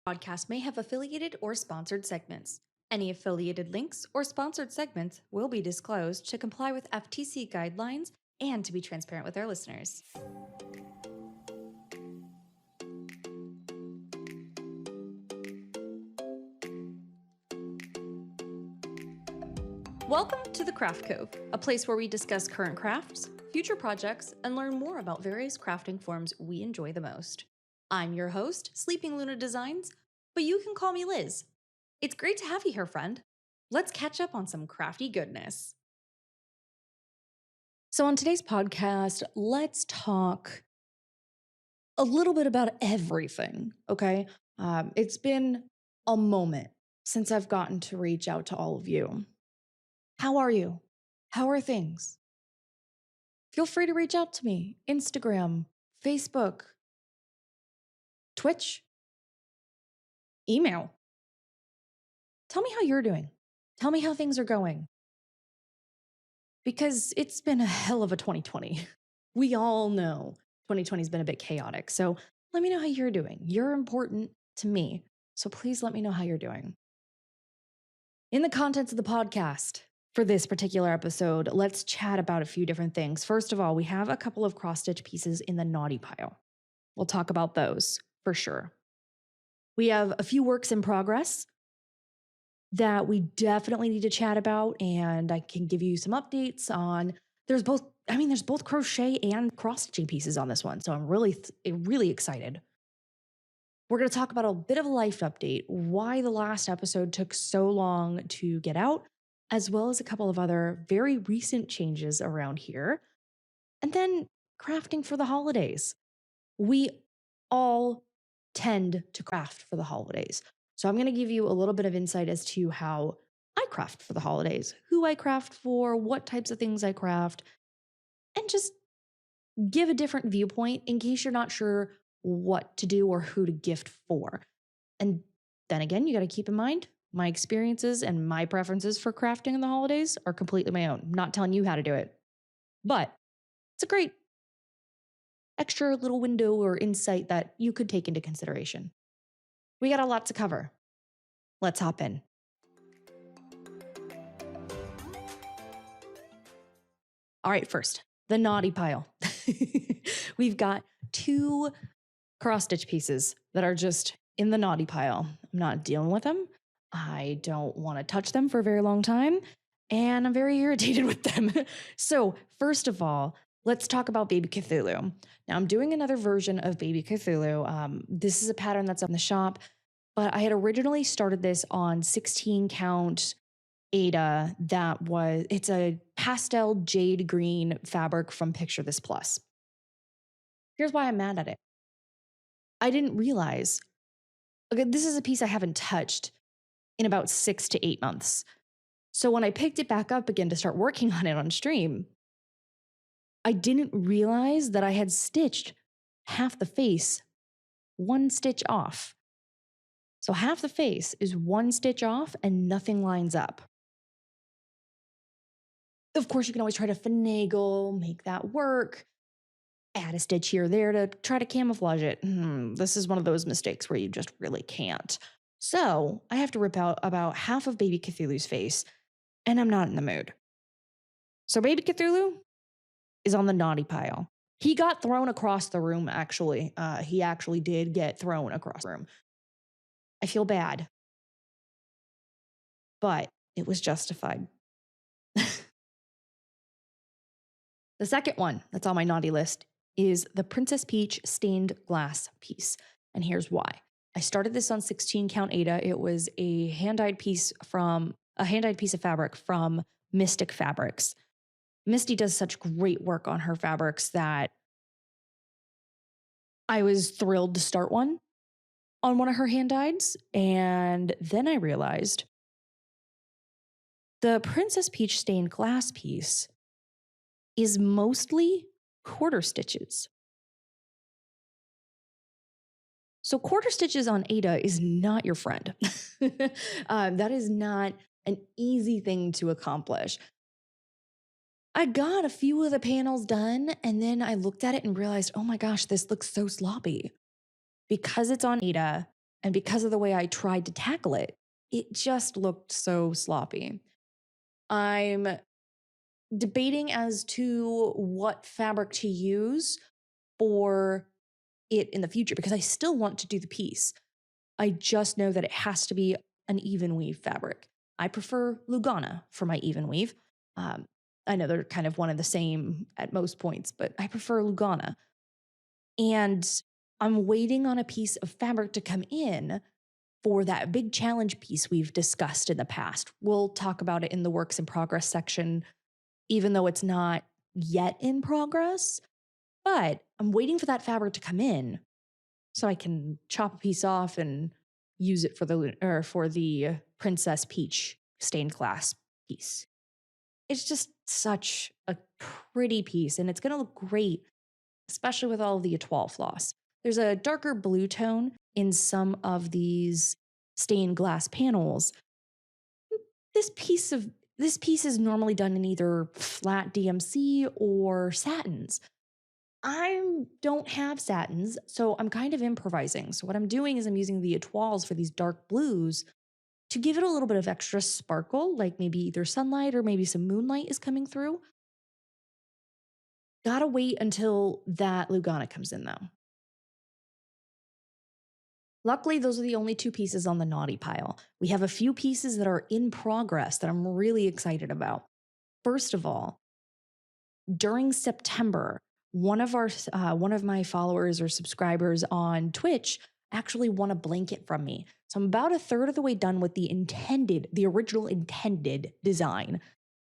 Podcast may have affiliated or sponsored segments. Any affiliated links or sponsored segments will be disclosed to comply with FTC guidelines and to be transparent with our listeners. Welcome to the Craft Cove, a place where we discuss current crafts, future projects, and learn more about various crafting forms we enjoy the most. I'm your host, SleepingLunaDesigns, but you can call me Liz. It's great to have you here, friend. Let's catch up on some crafty goodness. So on today's podcast, let's talk a little bit about everything, okay? It's been a moment since I've gotten to reach out to all of you. How are you? How are things? Feel free to reach out to me. Instagram, Facebook, Twitch, email. Tell me how you're doing. Tell me how things are going. Because it's been a hell of a 2020. We all know 2020 has been a bit chaotic. So let me know how you're doing. You're important to me. So please let me know how you're doing. In the contents of the podcast for this particular episode, let's chat about a few different things. First of all, we have a couple of cross-stitch pieces in the naughty pile. We'll talk about those for sure. We have a few works in progress that we definitely need to chat about, and I can give you some updates on. There's both crochet and cross-stitching pieces on this one, so I'm really excited. We're going to talk about a bit of a life update, why the last episode took so long to get out, as well as a couple of other very recent changes around here, and then crafting for the holidays. We all tend to craft for the holidays. So I'm going to give you a little bit of insight as to how I craft for the holidays, who I craft for, what types of things I craft, and just give a different viewpoint in case you're not sure what to do or who to gift for. And then again, you got to keep in mind, my experiences and my preferences for crafting in the holidays are completely my own. I'm not telling you how to do it, but it's a great extra little window or insight that you could take into consideration. We got a lot to cover. Let's hop in. All right, first, the naughty pile. We've got two cross-stitch pieces that are just in the naughty pile. I'm not dealing with them. I don't want to touch them for a very long time, and I'm very irritated with them. So, first of all, let's talk about Baby Cthulhu. Now, I'm doing another version of Baby Cthulhu. This is a pattern that's on the shop, but I had originally started this on 16 count Ada. It's a pastel jade green fabric from Picture This Plus. Here's why I'm mad at it. I didn't realize, okay, this is a piece I haven't touched in about 6 to 8 months. So when I picked it back up again to start working on it on stream, I didn't realize that I had stitched half the face, one stitch off. So half the face is one stitch off and nothing lines up. Of course, you can always try to finagle, make that work, add a stitch here or there to try to camouflage it. This is one of those mistakes where you just really can't. So I have to rip out about half of Baby Cthulhu's face, and I'm not in the mood. So Baby Cthulhu is on the naughty pile. He got thrown across the room, actually. He actually did get thrown across the room. I feel bad, but it was justified. The second one that's on my naughty list is the Princess Peach stained glass piece. And here's why. I started this on 16 count Ada. It was a hand-dyed piece of fabric from Mystic Fabrics. Misty does such great work on her fabrics that I was thrilled to start one on one of her hand-dyeds. And then I realized the Princess Peach stained glass piece is mostly quarter stitches. So quarter stitches on Ada is not your friend. That is not an easy thing to accomplish. I got a few of the panels done, and then I looked at it and realized, oh my gosh, this looks so sloppy. Because it's on Ada, And because of the way I tried to tackle it, it just looked so sloppy. I'm debating as to what fabric to use for it in the future because I still want to do the piece. I just know that it has to be an even weave fabric. I prefer Lugana for my even weave. Um, I know they're kind of one and the same at most points, but I prefer Lugana. And I'm waiting on a piece of fabric to come in for that big challenge piece we've discussed in the past. We'll talk about it in the works in progress section, even though it's not yet in progress. But I'm waiting for that fabric to come in so I can chop a piece off and use it for the Princess Peach stained glass piece. It's just such a pretty piece, and it's going to look great, especially with all of the étoile floss. There's a darker blue tone in some of these stained glass panels. This piece is normally done in either flat DMC or satins. I don't have satins, so I'm kind of improvising. So what I'm doing is I'm using the étoiles for these dark blues to give it a little bit of extra sparkle, like maybe either sunlight or maybe some moonlight is coming through. Gotta wait until that Lugana comes in though. Luckily, those are the only two pieces on the naughty pile. We have a few pieces that are in progress that I'm really excited about. First of all, during September, one of my followers or subscribers on Twitch actually won a blanket from me. So I'm about a third of the way done with the original intended design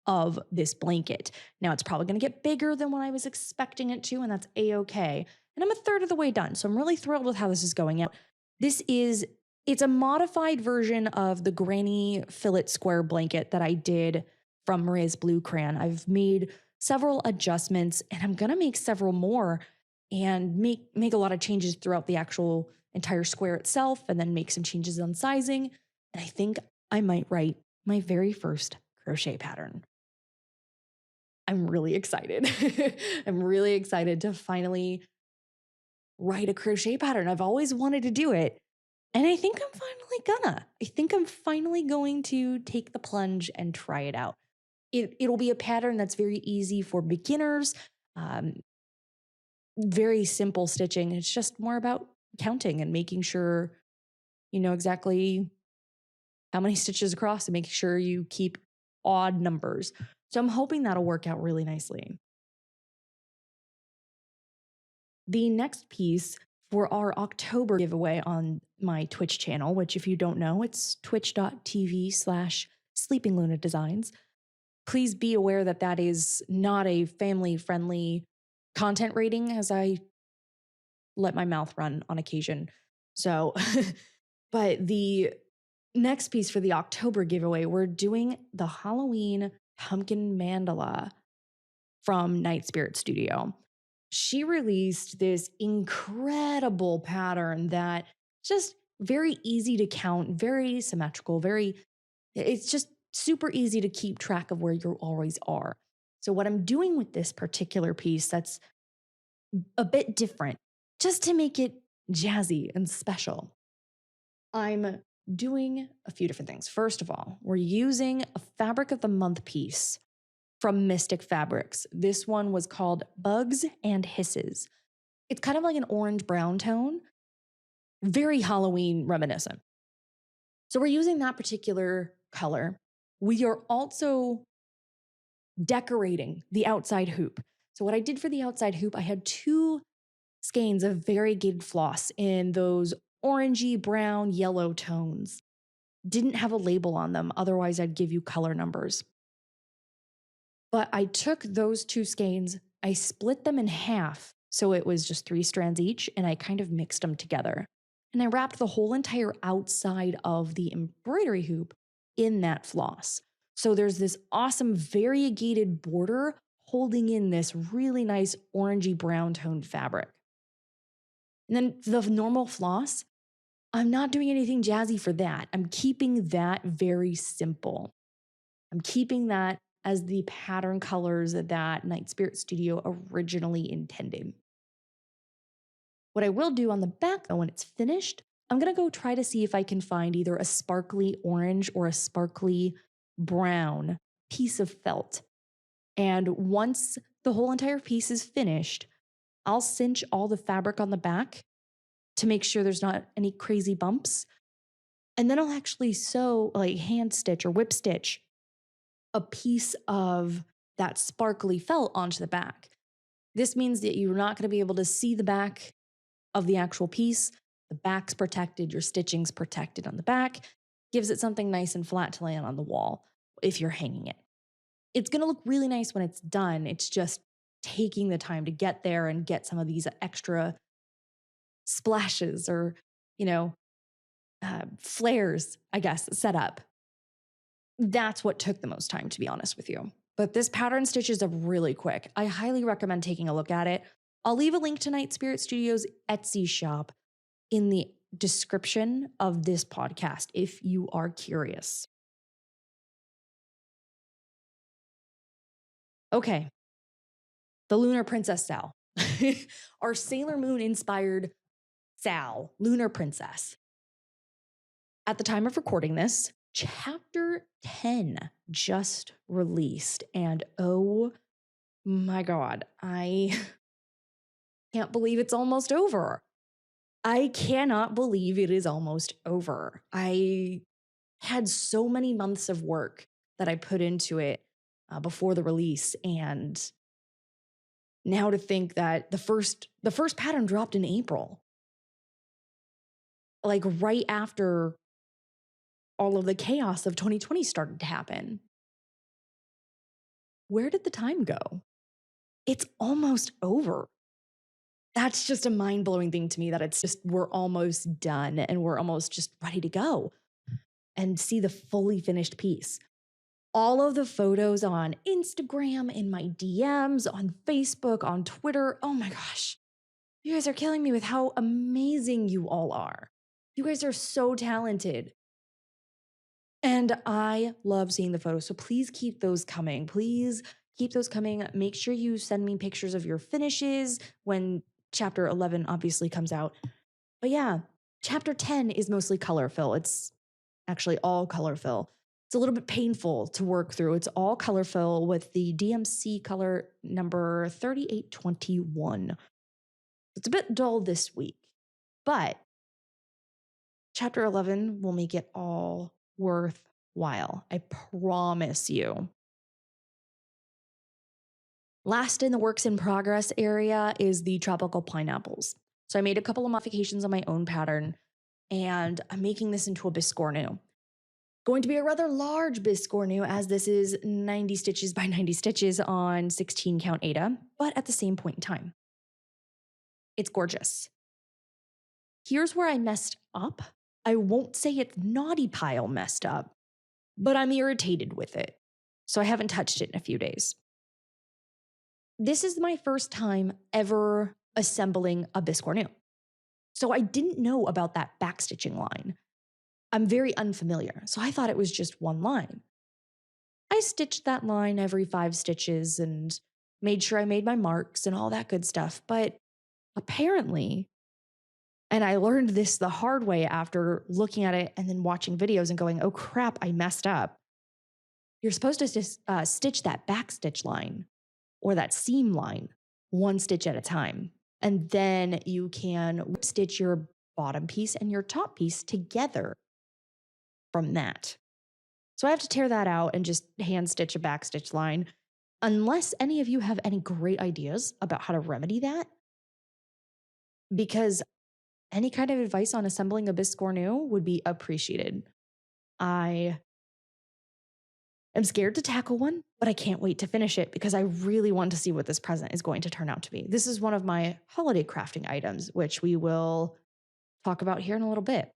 of this blanket. Now it's probably going to get bigger than what I was expecting it to, and that's a-okay. And I'm a third of the way done. So I'm really thrilled with how this is going out. It's a modified version of the granny fillet square blanket that I did from Maria's Blue Crayon. I've made several adjustments, and I'm gonna make several more and make a lot of changes throughout the actual entire square itself, and then make some changes on sizing. And I think I might write my very first crochet pattern. I'm really excited. I'm really excited to finally write a crochet pattern. I've always wanted to do it. And I think I'm finally gonna. I think I'm finally going to take the plunge and try it out. It'll be a pattern that's very easy for beginners, um, very simple stitching. It's just more about counting and making sure you know exactly how many stitches across and making sure you keep odd numbers. So I'm hoping that'll work out really nicely. The next piece for our October giveaway on my Twitch channel, which if you don't know, it's twitch.tv/SleepingLunaDesigns. Please be aware that that is not a family-friendly content rating as I let my mouth run on occasion. So, but the next piece for the October giveaway, we're doing the Halloween pumpkin mandala from Night Spirit Studio. She released this incredible pattern that just very easy to count, very symmetrical, it's just super easy to keep track of where you always are. So what I'm doing with this particular piece that's a bit different, just to make it jazzy and special, I'm doing a few different things. First of all, we're using a fabric of the month piece from Mystic Fabrics. This one was called Bugs and Hisses. It's kind of like an orange brown tone, very Halloween reminiscent. So we're using that particular color. We are also decorating the outside hoop. So what I did for the outside hoop, I had two skeins of variegated floss in those orangey, brown, yellow tones. Didn't have a label on them, otherwise I'd give you color numbers. But I took those two skeins, I split them in half, so it was just 3 strands each, and I kind of mixed them together. And I wrapped the whole entire outside of the embroidery hoop in that floss. So there's this awesome variegated border holding in this really nice orangey brown toned fabric. And then the normal floss, I'm not doing anything jazzy for that. I'm keeping that very simple. I'm keeping that as the pattern colors that Night Spirit Studio originally intended. What I will do on the back, though, when it's finished, I'm going to go try to see if I can find either a sparkly orange or a sparkly brown piece of felt. And once the whole entire piece is finished, I'll cinch all the fabric on the back to make sure there's not any crazy bumps. And then I'll actually sew, like hand stitch or whip stitch, a piece of that sparkly felt onto the back. This means that you're not going to be able to see the back of the actual piece. The back's protected, your stitching's protected on the back, gives it something nice and flat to land on the wall if you're hanging it. It's going to look really nice when it's done. It's just taking the time to get there and get some of these extra splashes or, flares, I guess, set up. That's what took the most time, to be honest with you. But this pattern stitches up really quick. I highly recommend taking a look at it. I'll leave a link to Night Spirit Studios' Etsy shop in the description of this podcast if you are curious. Okay, the Lunar Princess Sal. Our Sailor Moon inspired Sal, Lunar Princess. At the time of recording this, chapter 10 just released. And oh my God, I can't believe it's almost over. I cannot believe it is almost over. I had so many months of work that I put into it before the release. And now to think that the first pattern dropped in April, like right after all of the chaos of 2020 started to happen. Where did the time go? It's almost over. That's just a mind-blowing thing to me, that it's just, we're almost done and we're almost just ready to go and see the fully finished piece. All of the photos on Instagram, in my DMs, on Facebook, on Twitter, oh my gosh, you guys are killing me with how amazing you all are. You guys are so talented. And I love seeing the photos. So please keep those coming. Please keep those coming. Make sure you send me pictures of your finishes when chapter 11 obviously comes out. But yeah, chapter 10 is mostly color fill. It's actually all color fill. It's a little bit painful to work through. It's all color fill with the DMC color number 3821. It's a bit dull this week, but chapter 11 will make it all worthwhile. I promise you. Last in the works in progress area is the tropical pineapples. So I made a couple of modifications on my own pattern, and I'm making this into a biscornu. Going to be a rather large biscornu, as this is 90 stitches by 90 stitches on 16 count Aida, but at the same point in time. It's gorgeous. Here's where I messed up. I won't say it's naughty pile messed up, but I'm irritated with it. So I haven't touched it in a few days. This is my first time ever assembling a biscornu. So I didn't know about that backstitching line. I'm very unfamiliar, so I thought it was just one line. I stitched that line every 5 stitches and made sure I made my marks and all that good stuff. But apparently, and I learned this the hard way after looking at it and then watching videos and going, oh crap, I messed up. You're supposed to just stitch that backstitch line or that seam line 1 stitch at a time. And then you can whip stitch your bottom piece and your top piece together from that. So I have to tear that out and just hand stitch a backstitch line. Unless any of you have any great ideas about how to remedy that, because any kind of advice on assembling a biscornu would be appreciated. I am scared to tackle one, but I can't wait to finish it because I really want to see what this present is going to turn out to be. This is one of my holiday crafting items, which we will talk about here in a little bit.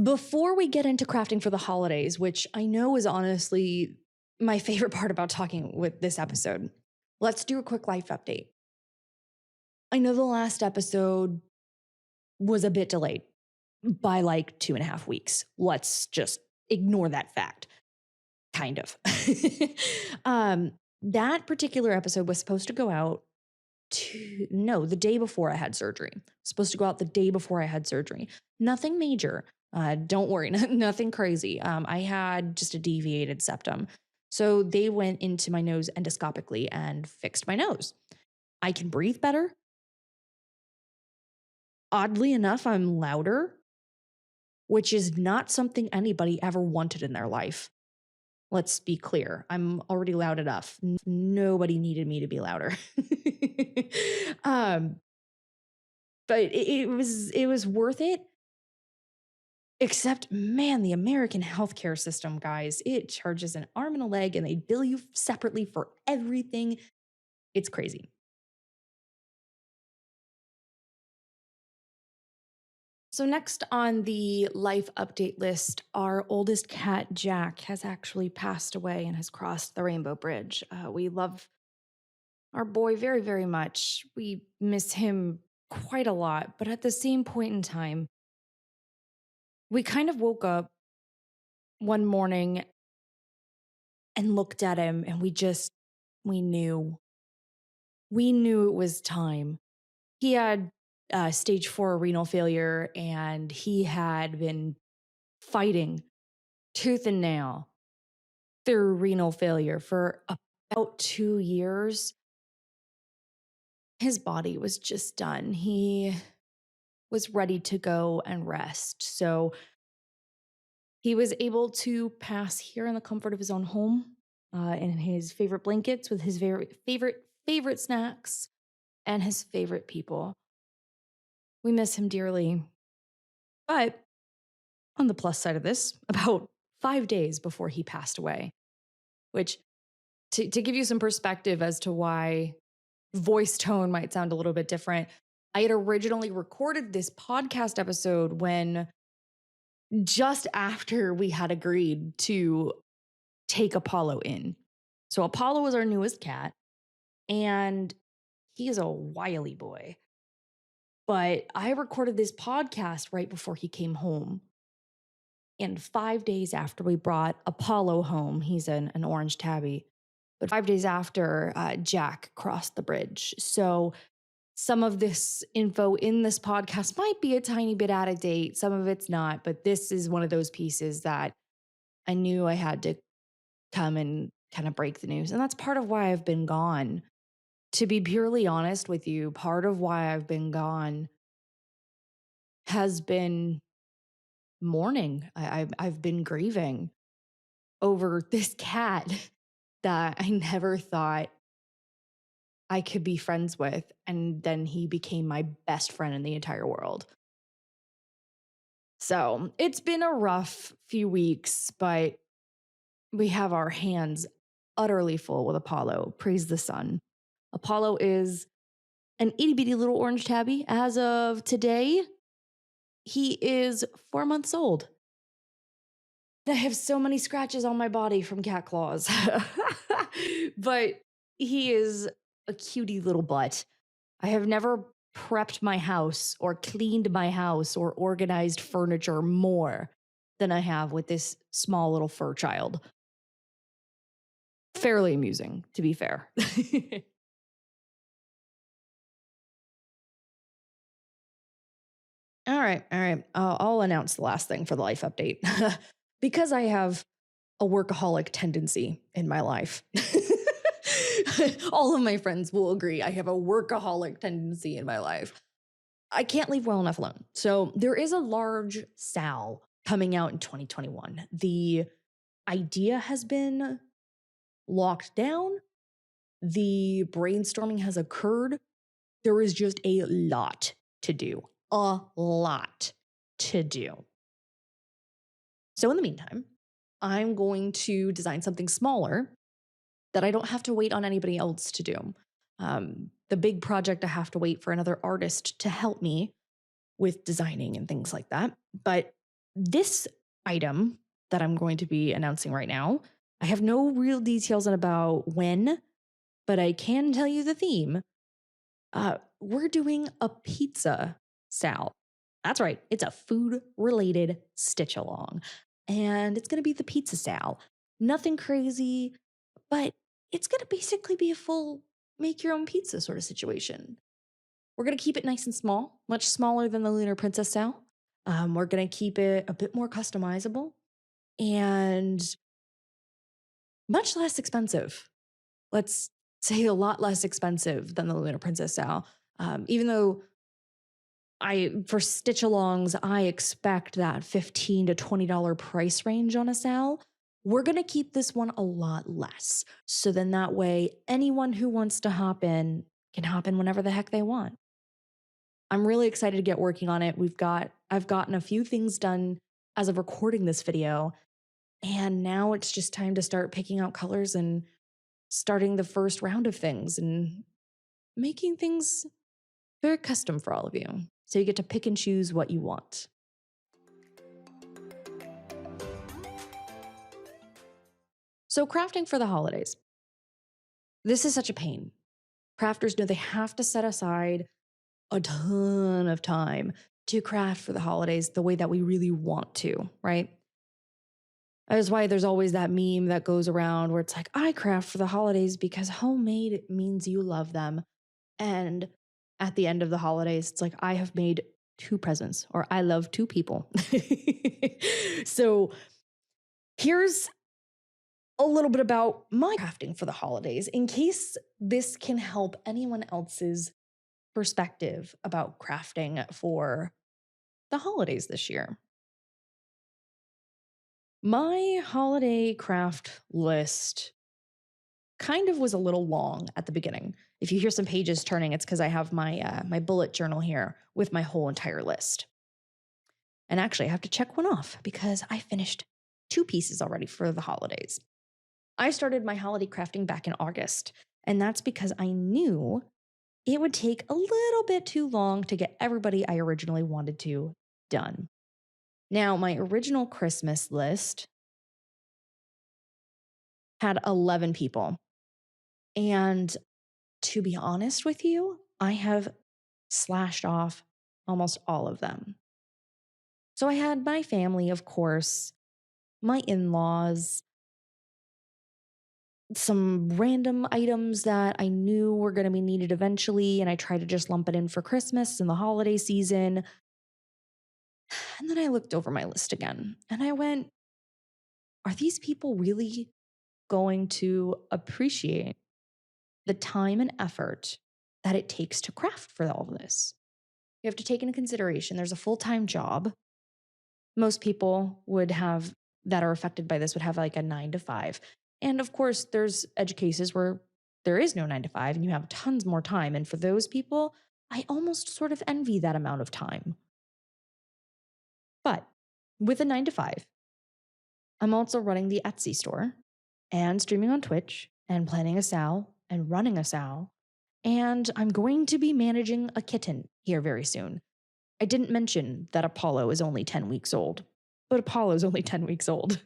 Before we get into crafting for the holidays, which I know is honestly my favorite part about talking with this episode, let's do a quick life update. I know the last episode was a bit delayed by like 2.5 weeks. Let's just ignore that fact. Kind of. um, that particular episode was supposed to go out the day before I had surgery. Supposed to go out the day before I had surgery. Nothing major. Don't worry, nothing crazy. I had just a deviated septum. So they went into my nose endoscopically and fixed my nose. I can breathe better. Oddly enough, I'm louder, which is not something anybody ever wanted in their life. Let's be clear. I'm already loud enough. Nobody needed me to be louder. um, but it was worth it. Except, man, the American healthcare system, guys, it charges an arm and a leg and they bill you separately for everything. It's crazy. So, next on the life update list, our oldest cat, Jack, has actually passed away and has crossed the Rainbow Bridge. We love our boy very, very much. We miss him quite a lot. But at the same point in time, we kind of woke up one morning and looked at him and we knew. We knew it was time. He had stage 4 renal failure and he had been fighting tooth and nail through renal failure for about 2 years. His body was just done. He was ready to go and rest. So he was able to pass here in the comfort of his own home, in his favorite blankets with his very favorite snacks and his favorite people. We miss him dearly. But on the plus side of this, about 5 days before he passed away, which to give you some perspective as to why voice tone might sound a little bit different, I had originally recorded this podcast episode when just after we had agreed to take Apollo in. So Apollo was our newest cat, and he is a wily boy. But I recorded this podcast right before he came home. And 5 days after we brought Apollo home, he's an orange tabby, but 5 days after, Jack crossed the bridge. So some of this info in this podcast might be a tiny bit out of date. Some of it's not, but this is one of those pieces that I knew I had to come and kind of break the news. And that's part of why I've been gone. To be purely honest with you, part of why I've been gone has been mourning. I've been grieving over this cat that I never thought I could be friends with. And then he became my best friend in the entire world. So it's been a rough few weeks, but we have our hands utterly full with Apollo. Praise the sun. Apollo is an itty bitty little orange tabby. As of today, he is 4 months old. I have so many scratches on my body from cat claws. But he is a cutie little butt. I have never prepped my house or cleaned my house or organized furniture more than I have with this small little fur child. Fairly amusing, to be fair. All right. I'll announce the last thing for the life update. Because I have a workaholic tendency in my life. All of my friends will agree I have a workaholic tendency in my life. I can't leave well enough alone. So there is a large Sal coming out in 2021. The idea has been locked down. The brainstorming has occurred. There is just a lot to do. A lot to do. So in the meantime, I'm going to design something smaller that I don't have to wait on anybody else to do. The big project, I have to wait for another artist to help me with designing and things like that. But this item that I'm going to be announcing right now, I have no real details about when, but I can tell you the theme. We're doing a pizza sal. That's right. It's a food related stitch along. And it's going to be the pizza sal. Nothing crazy, but it's going to basically be a full make your own pizza sort of situation. We're going to keep it nice and small, much smaller than the Lunar Princess sal. We're going to keep it a bit more customizable and much less expensive. Let's say a lot less expensive than the Lunar Princess sal. Even though for stitch alongs, I expect that $15 to $20 price range on a sal. We're going to keep this one a lot less. So then that way, anyone who wants to hop in can hop in whenever the heck they want. I'm really excited to get working on it. I've gotten a few things done as of recording this video, and now it's just time to start picking out colors and starting the first round of things and making things very custom for all of you. So you get to pick and choose what you want. So crafting for the holidays. This is such a pain. Crafters know they have to set aside a ton of time to craft for the holidays the way that we really want to, right? That is why there's always that meme that goes around where it's like, I craft for the holidays because homemade means you love them. And at the end of the holidays, it's like, I have made 2 presents or I love 2 people. So here's a little bit about my crafting for the holidays in case this can help anyone else's perspective about crafting for the holidays this year. My holiday craft list kind of was a little long at the beginning. If you hear some pages turning, it's because I have my bullet journal here with my whole entire list. And actually, I have to check one off because I finished 2 pieces already for the holidays. I started my holiday crafting back in August, and that's because I knew it would take a little bit too long to get everybody I originally wanted to done. Now, my original Christmas list had 11 people. And to be honest with you, I have slashed off almost all of them. So I had my family, of course, my in-laws, some random items that I knew were going to be needed eventually, and I tried to just lump it in for Christmas and the holiday season. And then I looked over my list again and I went, are these people really going to appreciate the time and effort that it takes to craft for all of this? You have to take into consideration there's a full-time job. Most people would have that are affected by this would have like a 9 to 5. And of course, there's edge cases where there is no 9 to 5 and you have tons more time. And for those people, I almost sort of envy that amount of time. But with a 9 to 5, I'm also running the Etsy store and streaming on Twitch and planning a sal and running a sal. And I'm going to be managing a kitten here very soon. I didn't mention that Apollo is only 10 weeks old, but Apollo's only 10 weeks old.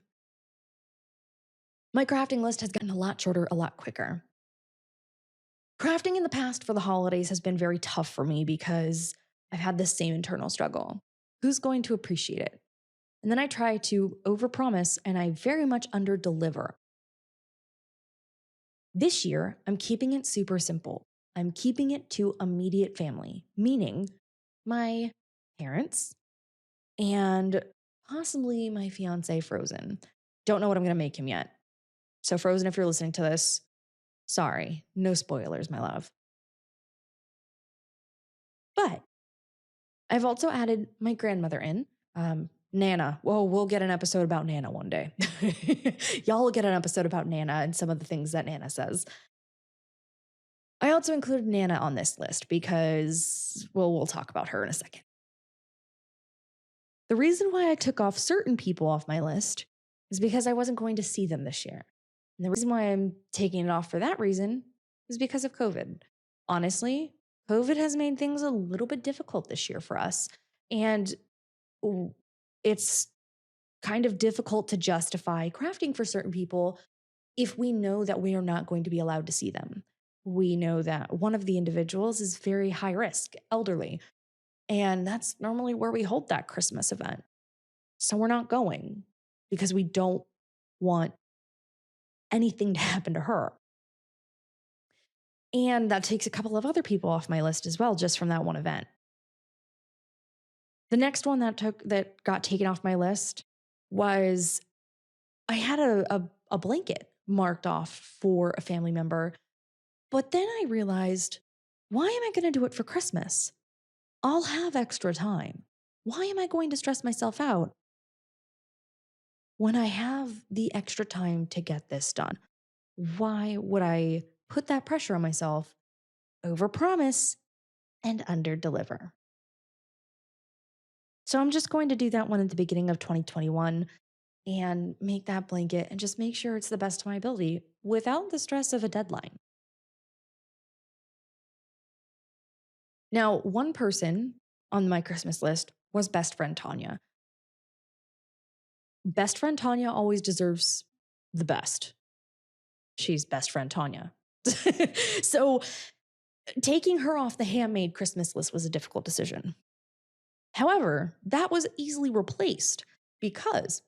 My crafting list has gotten a lot shorter, a lot quicker. Crafting in the past for the holidays has been very tough for me because I've had this same internal struggle. Who's going to appreciate it? And then I try to overpromise and I very much underdeliver. This year, I'm keeping it super simple. I'm keeping it to immediate family, meaning my parents and possibly my fiance, Frozen. Don't know what I'm going to make him yet. So, Frozen, if you're listening to this, sorry, no spoilers, my love. But I've also added my grandmother in, Nana. Well, we'll get an episode about Nana one day. Y'all will get an episode about Nana and some of the things that Nana says. I also included Nana on this list because, well, we'll talk about her in a second. The reason why I took off certain people off my list is because I wasn't going to see them this year. And the reason why I'm taking it off for that reason is because of COVID. Honestly, COVID has made things a little bit difficult this year for us. And it's kind of difficult to justify crafting for certain people if we know that we are not going to be allowed to see them. We know that one of the individuals is very high risk, elderly, and that's normally where we hold that Christmas event. So we're not going because we don't want anything to happen to her. And that takes a couple of other people off my list as well, just from that one event. The next one that got taken off my list was I had a blanket marked off for a family member, but then I realized, why am I going to do it for Christmas? I'll have extra time. Why am I going to stress myself out when I have the extra time to get this done? Why would I put that pressure on myself, overpromise and underdeliver? So I'm just going to do that one at the beginning of 2021 and make that blanket and just make sure it's the best of my ability without the stress of a deadline. Now, one person on my Christmas list was best friend Tanya. Best friend Tanya always deserves the best. She's best friend Tanya. So taking her off the handmade Christmas list was a difficult decision. However, that was easily replaced because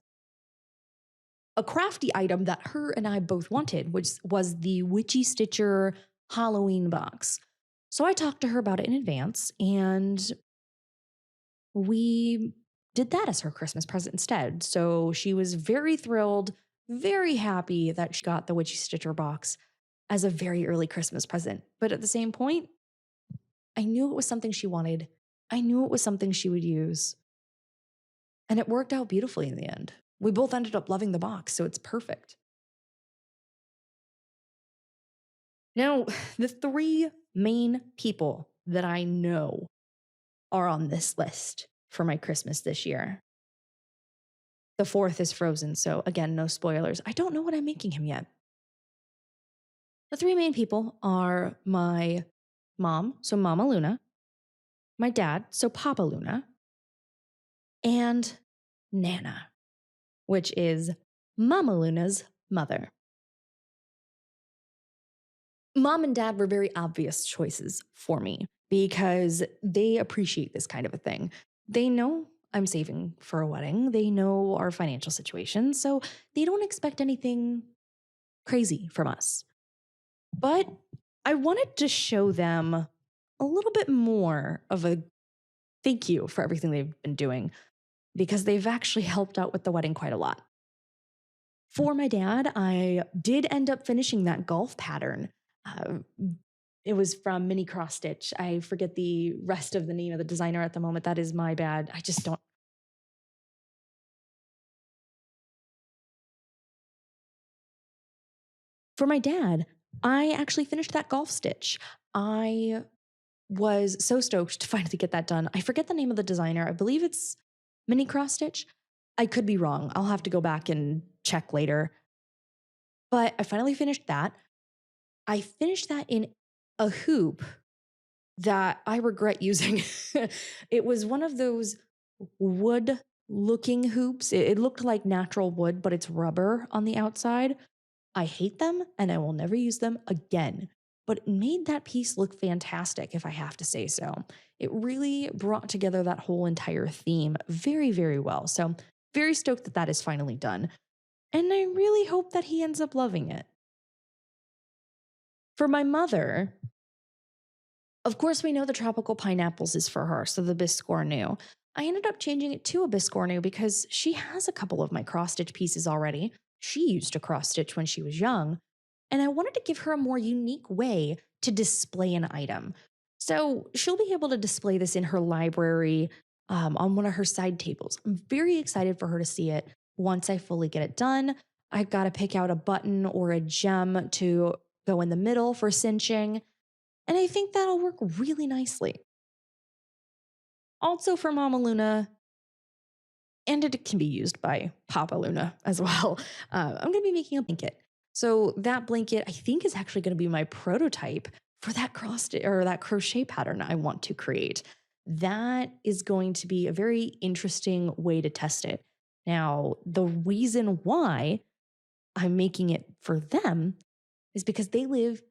a crafty item that her and I both wanted, which was the Witchy Stitcher Halloween box. So I talked to her about it in advance and we did that as her Christmas present instead. So she was very thrilled, very happy that she got the Witchy Stitcher box as a very early Christmas present. But at the same point, I knew it was something she wanted. I knew it was something she would use. And it worked out beautifully in the end. We both ended up loving the box, so it's perfect. Now, the three main people that I know are on this list for my Christmas this year. The fourth is Frozen, so again, no spoilers. I don't know what I'm making him yet. The three main people are my mom, so Mama Luna, my dad, so Papa Luna, and Nana, which is Mama Luna's mother. Mom and dad were very obvious choices for me because they appreciate this kind of a thing. They know I'm saving for a wedding, they know our financial situation, so they don't expect anything crazy from us. But I wanted to show them a little bit more of a thank you for everything they've been doing because they've actually helped out with the wedding quite a lot. For my dad, I did end up finishing that golf pattern. Uh, it was from Mini Cross Stitch. I forget the rest of the name of the designer at the moment. That is my bad. I just don't. For my dad, I actually finished that golf stitch. I was so stoked to finally get that done. I forget the name of the designer. I believe it's Mini Cross Stitch. I could be wrong. I'll have to go back and check later. But I finally finished that. I finished that in a hoop that I regret using. It was one of those wood looking hoops. It looked like natural wood, but it's rubber on the outside. I hate them and I will never use them again. But it made that piece look fantastic, if I have to say so. It really brought together that whole entire theme very, very well. So, very stoked that that is finally done. And I really hope that he ends up loving it. For my mother, of course, we know the tropical pineapples is for her, so the Biscornu. I ended up changing it to a Biscornu because she has a couple of my cross stitch pieces already. She used to cross stitch when she was young, and I wanted to give her a more unique way to display an item. So she'll be able to display this in her library on one of her side tables. I'm very excited for her to see it once I fully get it done. I've got to pick out a button or a gem to go in the middle for cinching. And I think that'll work really nicely. Also for Mama Luna, and it can be used by Papa Luna as well. I'm going to be making a blanket. So that blanket, I think, is actually going to be my prototype for that that crochet pattern I want to create. That is going to be a very interesting way to test it. Now, the reason why I'm making it for them is because they live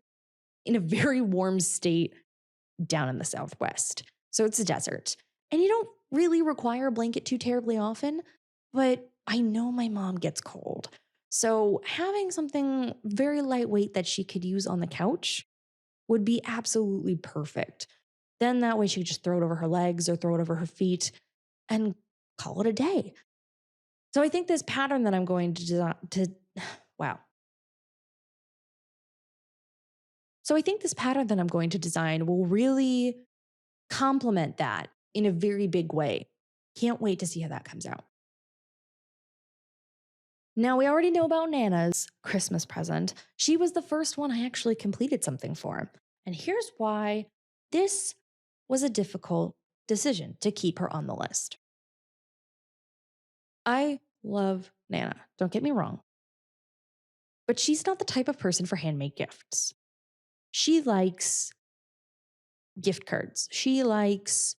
in a very warm state down in the Southwest. So it's a desert. And you don't really require a blanket too terribly often, but I know my mom gets cold. So having something very lightweight that she could use on the couch would be absolutely perfect. Then that way she could just throw it over her legs or throw it over her feet and call it a day. So I think this pattern that I'm going wow. So I think this pattern that I'm going to design will really complement that in a very big way. Can't wait to see how that comes out. Now, we already know about Nana's Christmas present. She was the first one I actually completed something for. And here's why this was a difficult decision to keep her on the list. I love Nana, don't get me wrong, but she's not the type of person for handmade gifts. She likes gift cards. She likes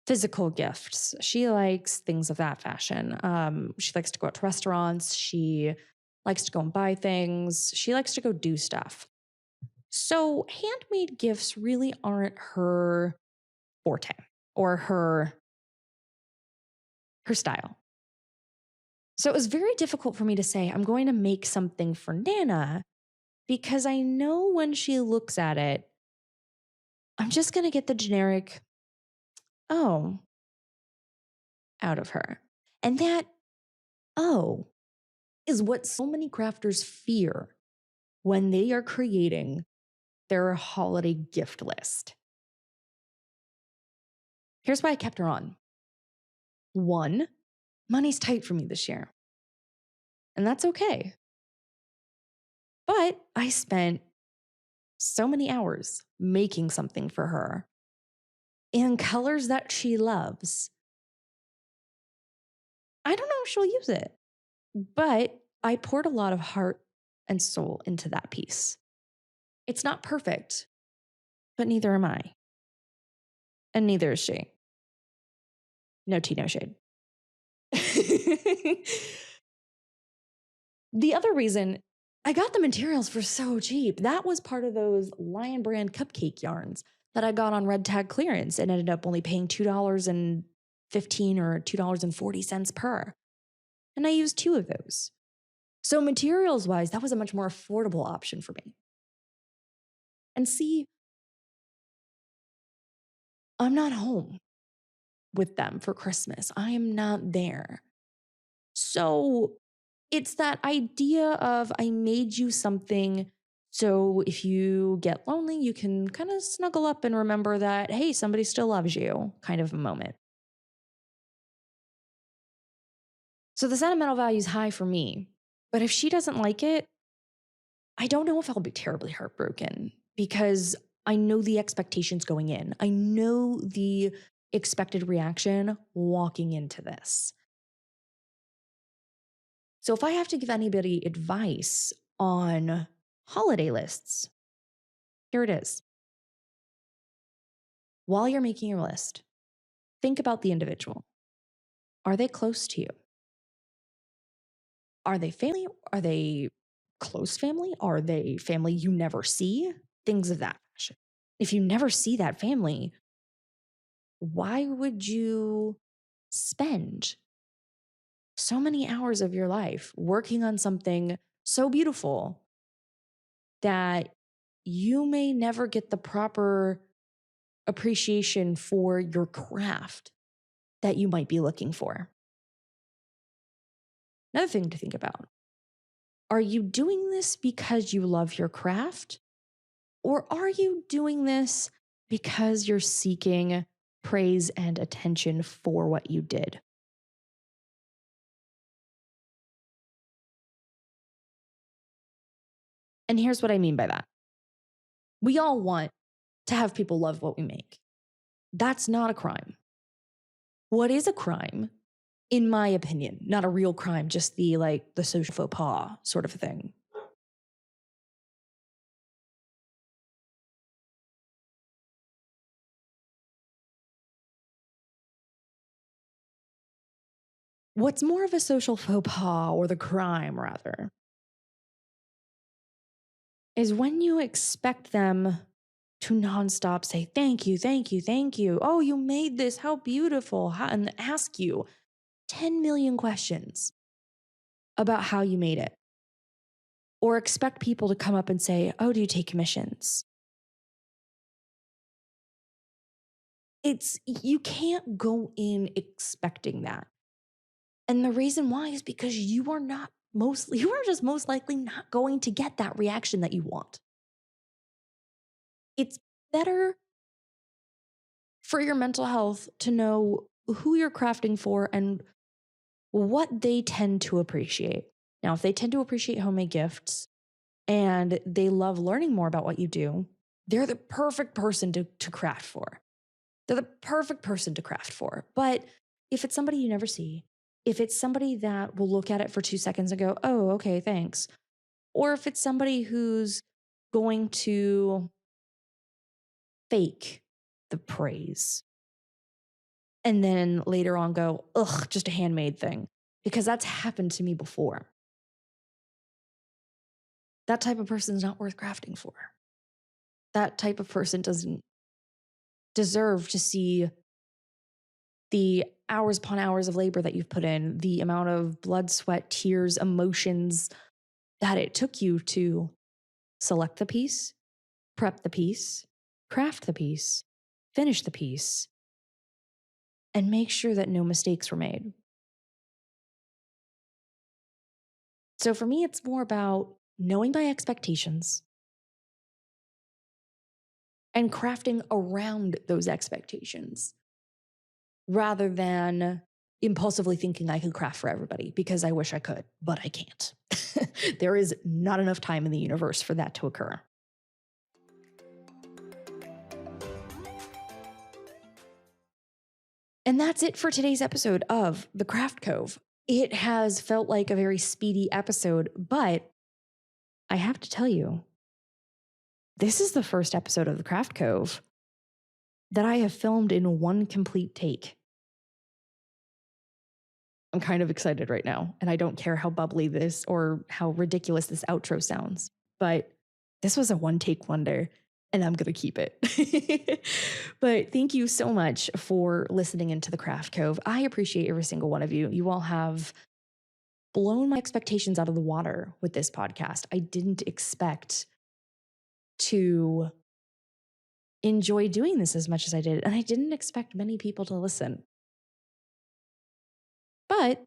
physical gifts. She likes things of that fashion. She likes to go out to restaurants. She likes to go and buy things. She likes to go do stuff. So handmade gifts really aren't her forte or her style. So it was very difficult for me to say, I'm going to make something for Nana because I know when she looks at it, I'm just going to get the generic, oh, out of her. And that, oh, is what so many crafters fear when they are creating their holiday gift list. Here's why I kept her on. 1, money's tight for me this year. And that's okay. But I spent so many hours making something for her in colors that she loves. I don't know if she'll use it, but I poured a lot of heart and soul into that piece. It's not perfect, but neither am I. And neither is she. No tea, no shade. The other reason I got the materials for so cheap, that was part of those Lion Brand cupcake yarns that I got on Red Tag clearance and ended up only paying $2.15 or $2.40 per. And I used 2 of those. So materials wise, that was a much more affordable option for me. And see, I'm not home with them for Christmas. I am not there. So it's that idea of I made you something so if you get lonely, you can kind of snuggle up and remember that, hey, somebody still loves you, kind of a moment. So the sentimental value is high for me. But if she doesn't like it, I don't know if I'll be terribly heartbroken because I know the expectations going in. I know the expected reaction walking into this. So if I have to give anybody advice on holiday lists, here it is. While you're making your list, think about the individual. Are they close to you? Are they family? Are they close family? Are they family you never see? Things of that fashion. If you never see that family, why would you spend so many hours of your life working on something so beautiful that you may never get the proper appreciation for your craft that you might be looking for? Another thing to think about. Are you doing this because you love your craft? Or are you doing this because you're seeking praise and attention for what you did? And here's what I mean by that. We all want to have people love what we make. That's not a crime. What is a crime, in my opinion, not a real crime, just the social faux pas sort of thing. What's more of a social faux pas, or the crime rather, is when you expect them to nonstop say, thank you, thank you, thank you. Oh, you made this. How beautiful. And ask you 10 million questions about how you made it. Or expect people to come up and say, oh, do you take commissions? You can't go in expecting that. And the reason why is because you are just most likely not going to get that reaction that you want. It's better for your mental health to know who you're crafting for and what they tend to appreciate. Now, if they tend to appreciate homemade gifts and they love learning more about what you do, they're the perfect person to craft for. They're the perfect person to craft for. But if it's somebody you never see, if it's somebody that will look at it for 2 seconds and go, oh, okay, thanks. Or if it's somebody who's going to fake the praise and then later on go, ugh, just a handmade thing. Because that's happened to me before. That type of person is not worth crafting for. That type of person doesn't deserve to see the hours upon hours of labor that you've put in, the amount of blood, sweat, tears, emotions that it took you to select the piece, prep the piece, craft the piece, finish the piece, and make sure that no mistakes were made. So for me, it's more about knowing my expectations and crafting around those expectations rather than impulsively thinking I could craft for everybody, because I wish I could, but I can't. There is not enough time in the universe for that to occur. And that's it for today's episode of The Craft Cove. It has felt like a very speedy episode, but I have to tell you, this is the first episode of The Craft Cove that I have filmed in one complete take. I'm kind of excited right now, and I don't care how bubbly this or how ridiculous this outro sounds, but this was a one take wonder, and I'm going to keep it. But thank you so much for listening into The Craft Cove. I appreciate every single one of you. You all have blown my expectations out of the water with this podcast. I didn't expect to enjoy doing this as much as I did, and I didn't expect many people to listen. But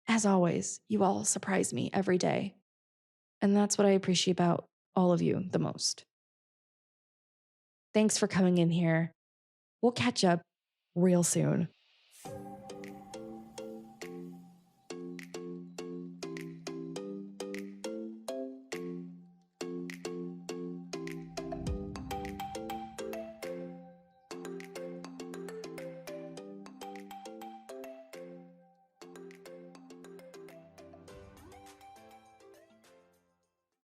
as always, you all surprise me every day. And that's what I appreciate about all of you the most. Thanks for coming in here. We'll catch up real soon.